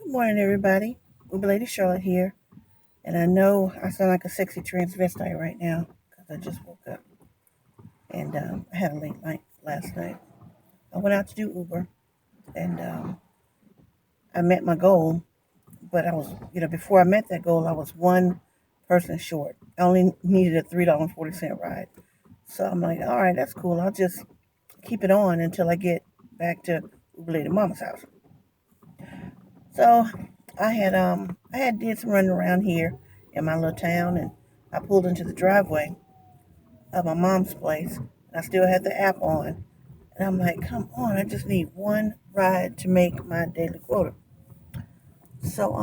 Morning, everybody. Uber Lady Charlotte here, and I know I sound like a sexy transvestite right now because I just woke up and I had a late night last night. I went out to do Uber, and I met my goal, but before I met that goal, I was one person short. I only needed a $3.40 ride, so I'm like, all right, that's cool. I'll just keep it on until I get back to Uber Lady Mama's house. So I had did some running around here in my little town, and I pulled into the driveway of my mom's place, and I still had the app on, and I'm like, come on, I just need one ride to make my daily quota. So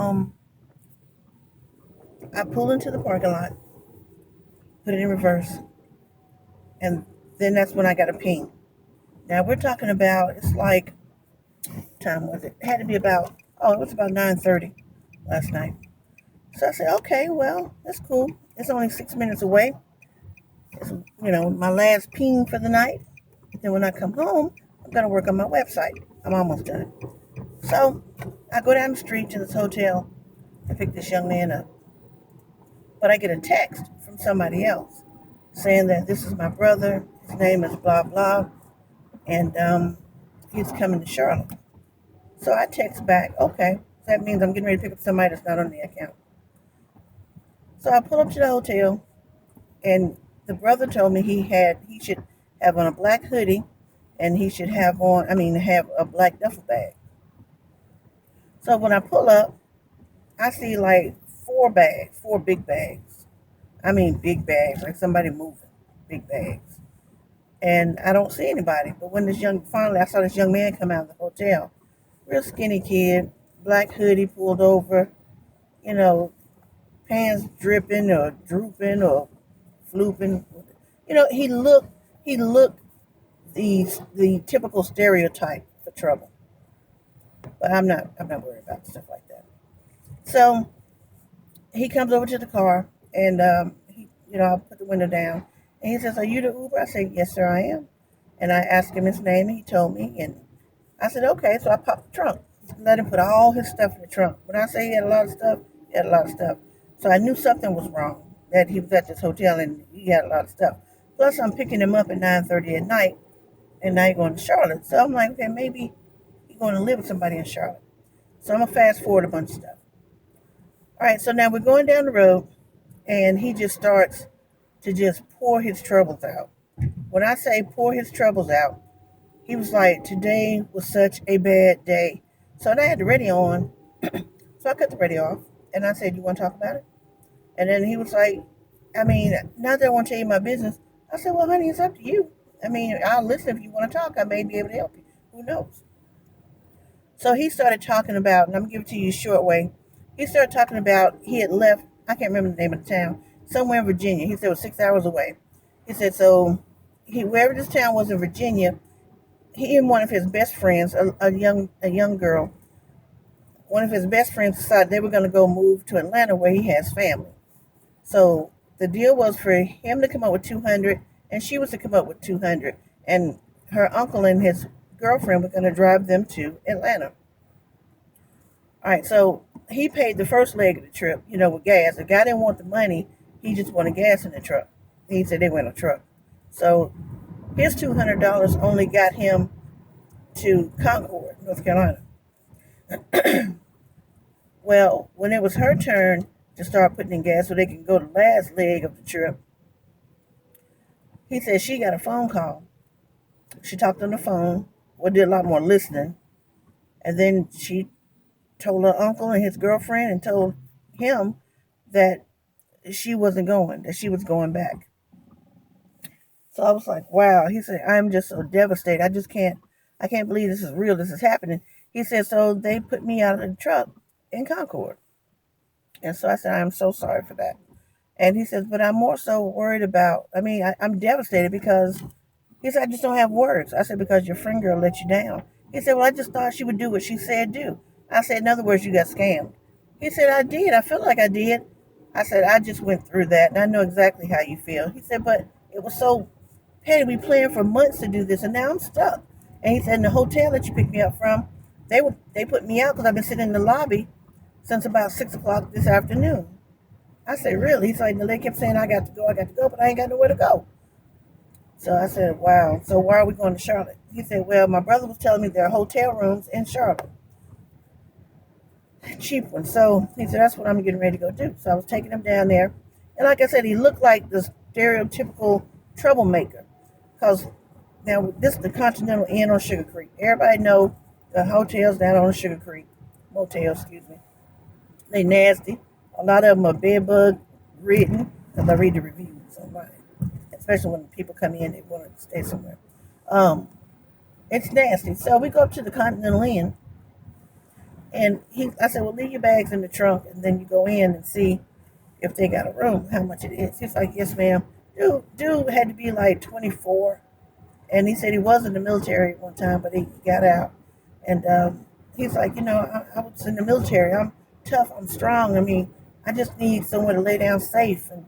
I pulled into the parking lot, put it in reverse, and then that's when I got a ping. Now we're talking about it's like what time was it? It had to be it was about 9:30 last night. So I said, okay, well, that's cool. It's only 6 minutes away. It's, my last ping for the night. Then when I come home, I'm going to work on my website. I'm almost done. So I go down the street to this hotel and pick this young man up. But I get a text from somebody else saying that this is my brother. His name is blah, blah. And he's coming to Charlotte. So I text back, okay. So that means I'm getting ready to pick up somebody that's not on the account. So I pull up to the hotel, and the brother told me he should have on a black hoodie, and he should have have a black duffel bag. So when I pull up, I see like four big bags. I mean big bags, like somebody moving, big bags. And I don't see anybody. But when finally I saw this young man come out of the hotel, real skinny kid, black hoodie pulled over, you know, pants dripping or drooping or flooping. He looked the typical stereotype for trouble. But I'm not worried about stuff like that. So he comes over to the car, and I put the window down, and he says, "Are you the Uber?" I said, "Yes, sir, I am." And I asked him his name, and he told me, and I said, "Okay." So I popped the trunk, let him put all his stuff in the trunk. When I say he had a lot of stuff, he had a lot of stuff. So I knew something was wrong, that he was at this hotel and he had a lot of stuff. Plus, I'm picking him up at 9:30 at night, and now he's going to Charlotte. So I'm like, okay, maybe he's going to live with somebody in Charlotte. So I'm gonna fast forward a bunch of stuff. All right, so now we're going down the road, and he just starts to just pour his troubles out. When I say pour his troubles out, he was like, "Today was such a bad day." So I had the radio on, so I cut the radio off, and I said, "You want to talk about it?" And then he was like, not that I want to tell you my business. I said, "Well, honey, it's up to you. I'll listen if you want to talk. I may be able to help you. Who knows?" So he started talking about, and I'm going to give it to you a short way. He started talking about he had left, I can't remember the name of the town, somewhere in Virginia. He said it was 6 hours away. He said, so wherever this town was in Virginia, he and one of his best friends, a young girl, one of his best friends decided they were going to go move to Atlanta where he has family. So the deal was for him to come up with 200 and she was to come up with 200. And her uncle and his girlfriend were going to drive them to Atlanta. All right, so he paid the first leg of the trip, with gas. The guy didn't want the money. He just wanted gas in the truck. He said they went on a truck. So his $200 only got him to Concord, North Carolina. Well, when it was her turn to start putting in gas so they can go the last leg of the trip, he said she got a phone call. She talked on the phone, did a lot more listening, and then she told her uncle and his girlfriend and told him that she wasn't going, that she was going back. So I was like, wow. He said, I'm just so devastated. I can't believe this is real. This is happening. He said, so they put me out of the truck in Concord. And so I said, I'm so sorry for that. And he says, but I'm more so worried about, I'm devastated because he said, I just don't have words. I said, because your friend girl let you down. He said, well, I just thought she would do what she said do. I said, in other words, you got scammed. He said, I did. I feel like I did. I said, I just went through that, and I know exactly how you feel. He said, but it was so petty. We planned for months to do this, and now I'm stuck. And he said, in the hotel that you picked me up from, they put me out because I've been sitting in the lobby since about 6 o'clock this afternoon. I said, really? He's like, the lady kept saying, I got to go, but I ain't got nowhere to go. So I said, wow. So why are we going to Charlotte? He said, well, my brother was telling me there are hotel rooms in Charlotte, cheap ones. So he said, that's what I'm getting ready to go do. So I was taking him down there. And like I said, he looked like the stereotypical troublemaker. Because now this is the Continental Inn on Sugar Creek. Everybody know the hotels down on Sugar Creek. Motels, excuse me. They nasty. A lot of them are bed bug ridden. Because I read the reviews online. Especially when people come in, they want to stay somewhere. Um, it's nasty. So we go up to the Continental Inn, and I said, well, leave your bags in the trunk, and then you go in and see if they got a room, how much it is. He's like, yes, ma'am. Dude had to be like 24, and he said he was in the military at one time, but he got out. And he's like, I was in the military. I'm tough. I'm strong. I mean, I just need somewhere to lay down safe and,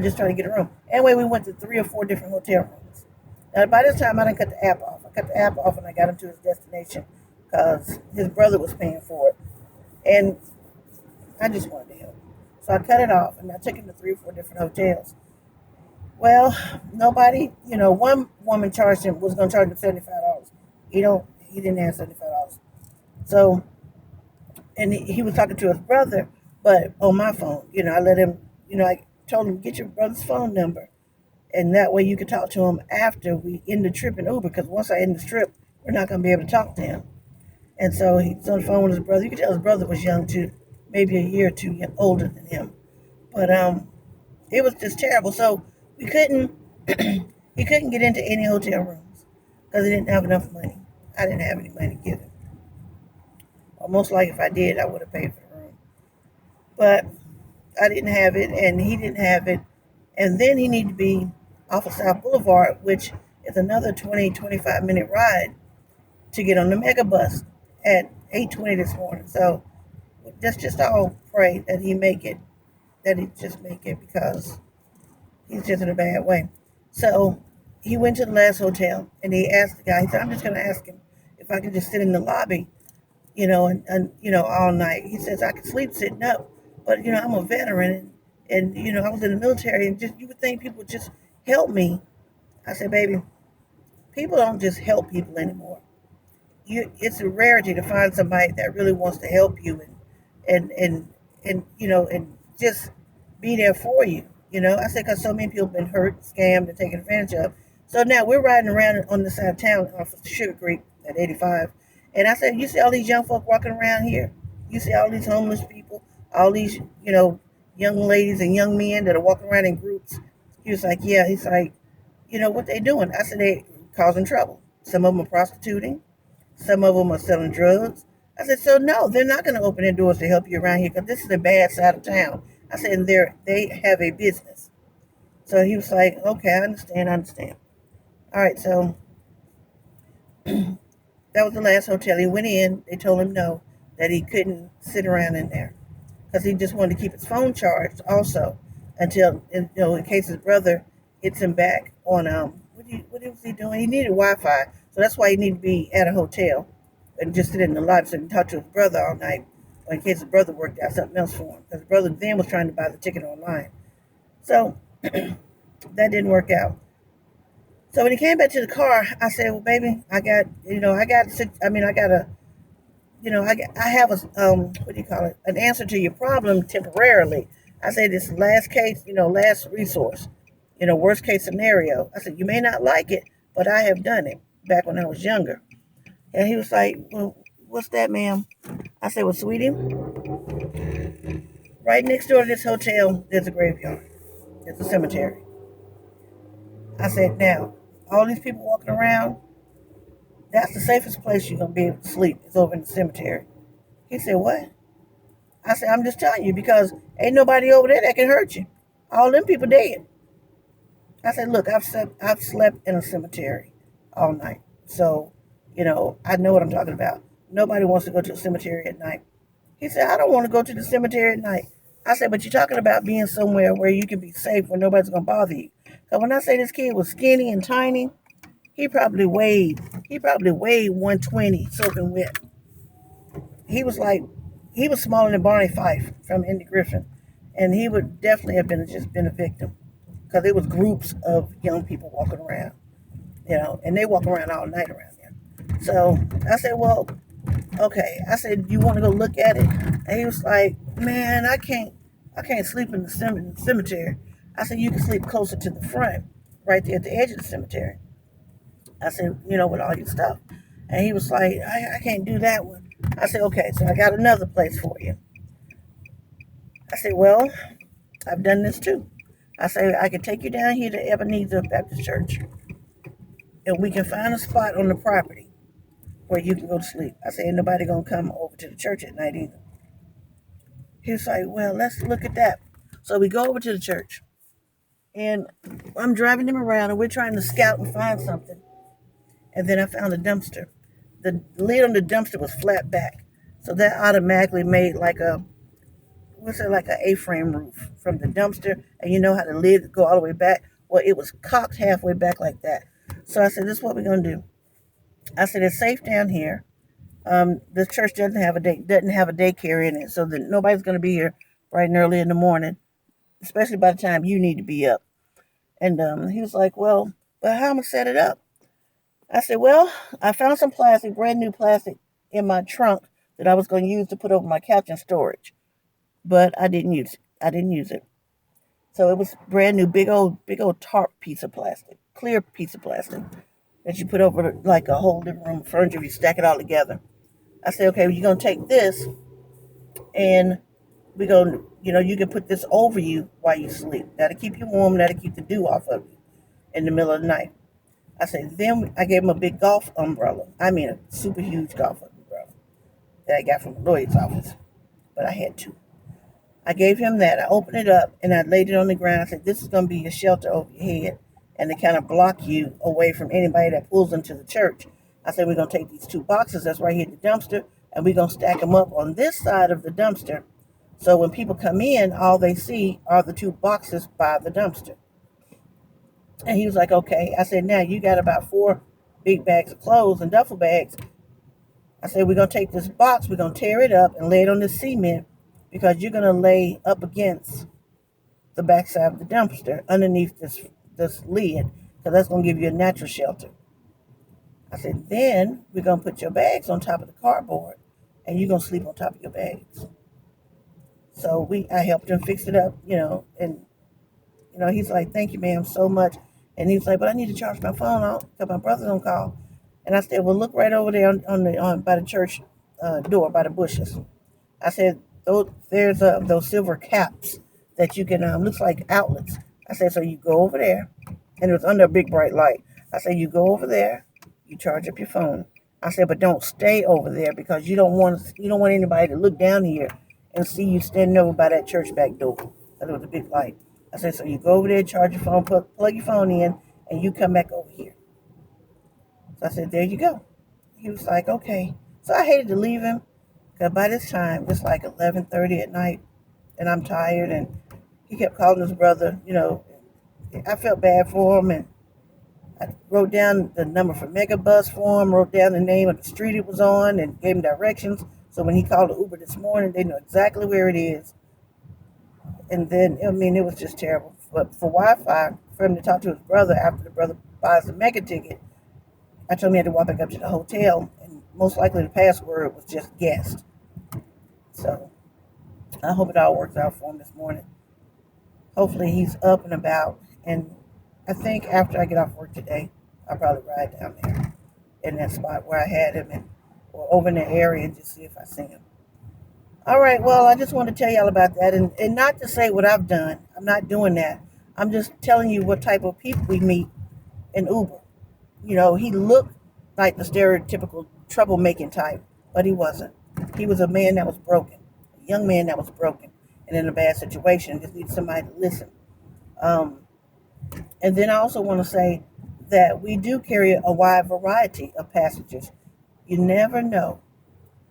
just try to get a room. Anyway, we went to 3 or 4 different hotel rooms. Now, by this time, I didn't cut the app off. I cut the app off and I got him to his destination because his brother was paying for it. And I just wanted to help. So I cut it off and I took him to 3 or 4 different hotels. Well, nobody, one woman was going to charge him $75. He didn't have $75. So, and he was talking to his brother, but on my phone, I let him, I told him, get your brother's phone number. And that way you could talk to him after we end the trip in Uber, because once I end the trip, we're not going to be able to talk to him. And so he's on the phone with his brother. You could tell his brother was young too, maybe a year or two older than him. But it was just terrible. So we couldn't, he couldn't get into any hotel rooms because he didn't have enough money. I didn't have any money to give him. Or most likely if I did, I would have paid for the room. But I didn't have it, and he didn't have it. And then he needed to be off of South Boulevard, which is another 25-minute ride to get on the mega bus at 8:20 this morning. So let's just all pray that he just make it, because he's just in a bad way. So he went to the last hotel and he asked the guy, he said, I'm just going to ask him if I can just sit in the lobby, and all night. He says, I can sleep sitting up, but, I'm a veteran, and I was in the military, and just, you would think people would just help me. I said, baby, people don't just help people anymore. It's a rarity to find somebody that really wants to help you and just be there for you. I say, because so many people have been hurt, scammed, and taken advantage of. So now we're riding around on the side of town off of Sugar Creek at 85. And I said, you see all these young folk walking around here? You see all these homeless people, all these, young ladies and young men that are walking around in groups? He was like, yeah. He's like, what they doing? I said, they causing trouble. Some of them are prostituting. Some of them are selling drugs. I said, so no, they're not going to open their doors to help you around here, because this is a bad side of town. I said, and they have a business. So he was like, okay, I understand. All right, so that was the last hotel. He went in. They told him no, that he couldn't sit around in there, because he just wanted to keep his phone charged also until, in case his brother hits him back on, what was he doing? He needed Wi-Fi. So that's why he needed to be at a hotel and just sit in the lobby so he can talk to his brother all night, or in case his brother worked out something else for him. Because his brother then was trying to buy the ticket online. So that didn't work out. So when he came back to the car, I said, well, baby, I got a, I have a, what do you call it? An answer to your problem temporarily. I said, this last case, last resource, worst case scenario. I said, you may not like it, but I have done it back when I was younger. And he was like, well, what's that, ma'am? I said, well, sweetie, right next door to this hotel, there's a graveyard. There's a cemetery. I said, now, all these people walking around, that's the safest place you're going to be able to sleep, is over in the cemetery. He said, what? I said, I'm just telling you, because ain't nobody over there that can hurt you. All them people dead. I said, look, I've slept in a cemetery all night. So, I know what I'm talking about. Nobody wants to go to a cemetery at night. He said, I don't want to go to the cemetery at night. I said, but you're talking about being somewhere where you can be safe, where nobody's going to bother you. Because when I say this kid was skinny and tiny, he probably weighed 120 soaking wet. He was like he was smaller than Barney Fife from Indy Griffin, and he would definitely have been a victim because it was groups of young people walking around, and they walk around all night around there. So I said, well, okay. I said, you want to go look at it? And he was like, man, I can't sleep in the cemetery. I said, you can sleep closer to the front, right there at the edge of the cemetery. I said, with all your stuff. And he was like, I can't do that one. I said, okay, so I got another place for you. I said, well, I've done this too. I said, I can take you down here to Ebenezer Baptist Church, and we can find a spot on the property where you can go to sleep. I said, ain't nobody gonna come over to the church at night either. He was like, well, let's look at that. So we go over to the church, and I'm driving him around, and we're trying to scout and find something. And then I found a dumpster. The lid on the dumpster was flat back, so that automatically made like like a A-frame roof from the dumpster. And you know how the lid go all the way back? Well, it was cocked halfway back like that. So I said, this is what we're gonna do. I said, it's safe down here. The church doesn't have a daycare in it, so that nobody's gonna be here bright and early in the morning, especially by the time you need to be up. And he was like, well, but how am I gonna set it up? I said, well, I found some plastic, brand new plastic, in my trunk that I was going to use to put over my couch in storage, but I didn't use it. So it was brand new, big old tarp piece of plastic, clear piece of plastic that you put over like a whole living room furniture if you stack it all together. I said, okay, well, you're going to take this and we're going to, you can put this over you while you sleep. That'll keep you warm, that'll keep the dew off of you in the middle of the night. I said, then I gave him a big golf umbrella. I mean, a super huge golf umbrella that I got from the lawyer's office, but I had two. I gave him that. I opened it up and I laid it on the ground. I said, this is going to be your shelter over your head and to kind of block you away from anybody that pulls into the church. I said, we're going to take these two boxes that's right here at the dumpster and we're going to stack them up on this side of the dumpster. So when people come in, all they see are the two boxes by the dumpster. And he was like, okay. I said, now you got about 4 big bags of clothes and duffel bags. I said, we're going to take this box, we're going to tear it up and lay it on the cement because you're going to lay up against the backside of the dumpster underneath this lid because that's going to give you a natural shelter. I said, then we're going to put your bags on top of the cardboard and you're going to sleep on top of your bags. So I helped him fix it up, and he's like, thank you, ma'am, so much. And he was like, but I need to charge my phone out because my brother's on call. And I said, well, look right over there on by the church door, by the bushes. I said, there's those silver caps that you can, looks like outlets. I said, so you go over there, and it was under a big bright light. I said, you go over there, you charge up your phone. I said, but don't stay over there because you don't want anybody to look down here and see you standing over by that church back door. Because it was a big light. I said, so you go over there, charge your phone, plug your phone in, and you come back over here. So I said, there you go. He was like, okay. So I hated to leave him because by this time, it's like 11:30 at night, and I'm tired, and he kept calling his brother, I felt bad for him, and I wrote down the number for Megabus for him, wrote down the name of the street it was on, and gave him directions. So when he called the Uber this morning, they know exactly where it is. And then, it was just terrible. But for Wi-Fi, for him to talk to his brother after the brother buys the mega ticket, I told him he had to walk back up to the hotel, and most likely the password was just guessed. So I hope it all works out for him this morning. Hopefully he's up and about, and I think after I get off work today, I'll probably ride down there in that spot where I had him, or over in the area and just see if I see him. All right, well, I just want to tell y'all about that, and not to say what I've done. I'm not doing that. I'm just telling you what type of people we meet in Uber. He looked like the stereotypical troublemaking type, but he wasn't. He was a man that was broken, a young man that was broken and in a bad situation, just needed somebody to listen. Um, and then I also want to say that we do carry a wide variety of passengers. You never know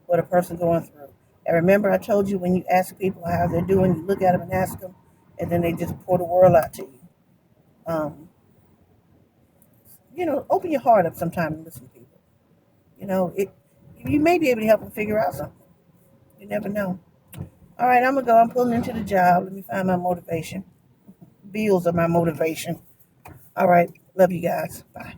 what a person going through. And remember, I told you when you ask people how they're doing, you look at them and ask them, and then they just pour the world out to you. Um, open your heart up sometime and listen to people. It you may be able to help them figure out something. You never know. All right, I'm going to go. I'm pulling into the job. Let me find my motivation. Bills are my motivation. All right. Love you guys. Bye.